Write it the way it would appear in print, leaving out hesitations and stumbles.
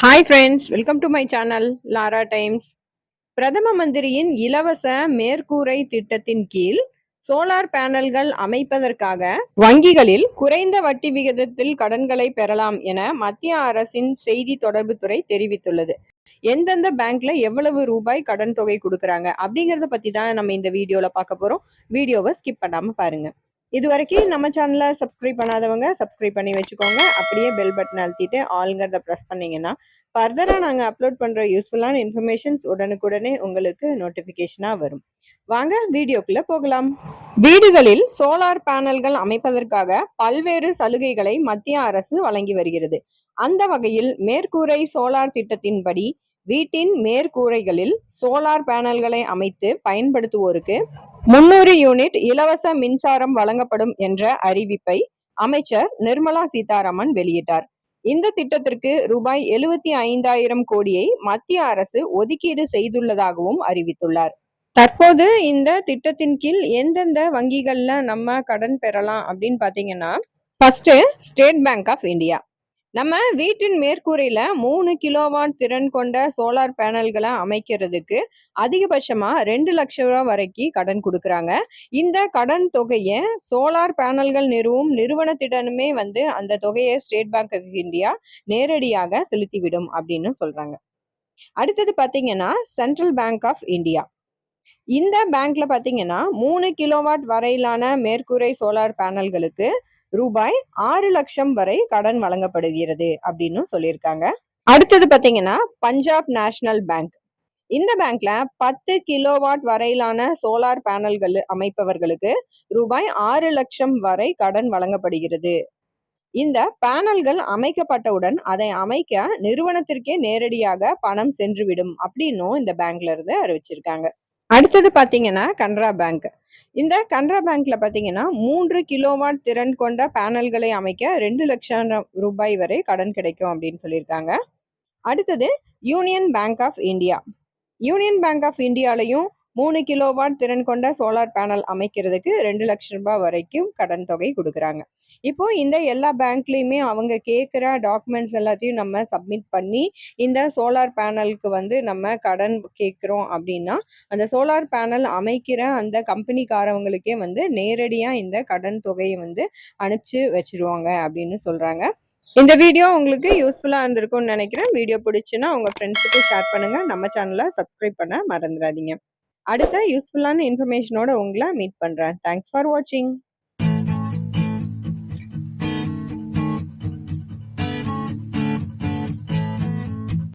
Hi friends, welcome to my channel Lara times. பிரதம மந்திரியின் இலவச மேற்கூரை திட்டத்தின் கீழ் சோலார் பேனல்கள் அமைப்பதற்காக வங்கிகளில் குறைந்த வட்டி விகிதத்தில் கடன்களை பெறலாம் என மத்திய அரசின் செய்தி தொடர்புத்துறை தெரிவித்துள்ளது. எந்தெந்த பேங்க்ல எவ்வளவு ரூபாய் கடன் தொகை கொடுக்கறாங்க அப்படிங்கறத பத்தி தான் நம்ம இந்த வீடியோல பார்க்க போறோம். வீடியோவை ஸ்கிப் பண்ணாம பாருங்க. இது வரைக்கும் நம்ம சேனலை சப்ஸ்கிரைப் பண்ணாதவங்க சப்ஸ்கிரைப் பண்ணி வச்சுக்கோங்க. அப்படியே பெல் பட்டன் அழுத்திட்டு ஆளுங்கிறத ப்ரெஸ் பண்ணீங்கன்னா ஃபர்தரா நாங்க அப்லோட் பண்ற யூஸ்ஃபுல்லான இன்ஃபர்மேஷன்ஸ் உடனுக்குடனே உங்களுக்கு நோட்டிபிகேஷனா வரும். வாங்க வீடியோக்குள்ள போகலாம். வீடுகளில் சோலார் பேனல்கள் அமைப்பதற்காக பல்வேறு சலுகைகளை மத்திய அரசு வழங்கி வருகிறது. அந்த வகையில் மேற்கூரை சோலார் திட்டத்தின்படி வீட்டின் மேற்கூரைகளில் சோலார் பேனல்களை அமைத்து பயன்படுத்துவோருக்கு 300 யூனிட் இலவச மின்சாரம் வழங்கப்படும் என்ற அறிவிப்பை அமைச்சர் நிர்மலா சீதாராமன் வெளியிட்டார். இந்த திட்டத்திற்கு ரூபாய் 75,000 கோடியை மத்திய அரசு ஒதுக்கீடு செய்துள்ளதாகவும் அறிவித்துள்ளார். தற்போது இந்த திட்டத்தின் கீழ் எந்தெந்த வங்கிகள்ல நம்ம கடன் பெறலாம் அப்படின்னு பாத்தீங்கன்னா, first State Bank of India. நம்ம வீட்டின் மேற்கூரையில 3 கிலோவாட் திறன் கொண்ட சோலார் பேனல்களை அமைக்கிறதுக்கு அதிகபட்சமா 2 லட்சம் ரூபாய் வரைக்கும் கடன் கொடுக்கறாங்க. இந்த கடன் தொகையை சோலார் பேனல்கள் நிறுவும் நிறுவனத்திடமே அந்த தொகையை ஸ்டேட் பேங்க் ஆஃப் இந்தியா நேரடியாக செலுத்திவிடும் அப்படின்னு சொல்றாங்க. அடுத்தது பாத்தீங்கன்னா சென்ட்ரல் பேங்க் ஆஃப் இந்தியா. இந்த பேங்க்ல பாத்தீங்கன்னா 3 கிலோவாட் வரையிலான மேற்கூரை சோலார் பேனல்களுக்கு ரூபாய் 6 லட்சம் வரை கடன் வழங்கப்படுகிறது அப்படின்னு சொல்லியிருக்காங்க. அடுத்தது பாத்தீங்கன்னா பஞ்சாப் நேஷனல் பேங்க். இந்த பேங்க்ல 10 கிலோவாட் வரையிலான சோலார் பேனல்கள் அமைப்பவர்களுக்கு ரூபாய் 6 லட்சம் வரை கடன் வழங்கப்படுகிறது. இந்த பேனல்கள் அமைக்கப்பட்டவுடன் அதை அமைக்க நிறுவனத்திற்கே நேரடியாக பணம் சென்றுவிடும் அப்படின்னும் இந்த பேங்க்ல இருந்து அறிவிச்சிருக்காங்க. அடுத்தது பாத்தீங்கன்னா கனரா பேங்க். இந்த கனரா பேங்க்ல பாத்தீங்கன்னா 3 கிலோவாட் திறன் கொண்ட பேனல்களை அமைக்க 2 லட்சம் ரூபாய் வரை கடன் கிடைக்கும் அப்படின்னு சொல்லியிருக்காங்க. அடுத்தது Union Bank of India. Union Bank of இந்தியாலையும் 3 கிலோவாட் திறன் கொண்ட சோலார் பேனல் அமைக்கிறதுக்கு 2 லட்சம் ரூபாய் வரைக்கும் கடன் தொகை கொடுக்குறாங்க. இப்போ இந்த எல்லா பேங்க்லயுமே அவங்க கேட்குற டாக்குமெண்ட்ஸ் எல்லாத்தையும் நம்ம சப்மிட் பண்ணி இந்த சோலார் பேனலுக்கு நம்ம கடன் கேட்குறோம் அப்படின்னா அந்த சோலார் பேனல் அமைக்கிற அந்த கம்பெனிக்காரவங்களுக்கே நேரடியா இந்த கடன் தொகையை அனுப்பிச்சு வச்சிருவாங்க அப்படின்னு சொல்றாங்க. இந்த வீடியோ உங்களுக்கு யூஸ்ஃபுல்லா இருந்திருக்கும்னு நினைக்கிறேன். வீடியோ பிடிச்சுன்னா உங்க ஃப்ரெண்ட்ஸுக்கு ஷேர் பண்ணுங்க. நம்ம சேனலை சப்ஸ்கிரைப் பண்ண மறந்துடாதீங்க. அடுத்த யூஸ்ஃபுல்லான இன்ஃபர்மேஷனோட உங்களை மீட் பண்றேன். தேங்க்ஸ் ஃபார் வாட்சிங்.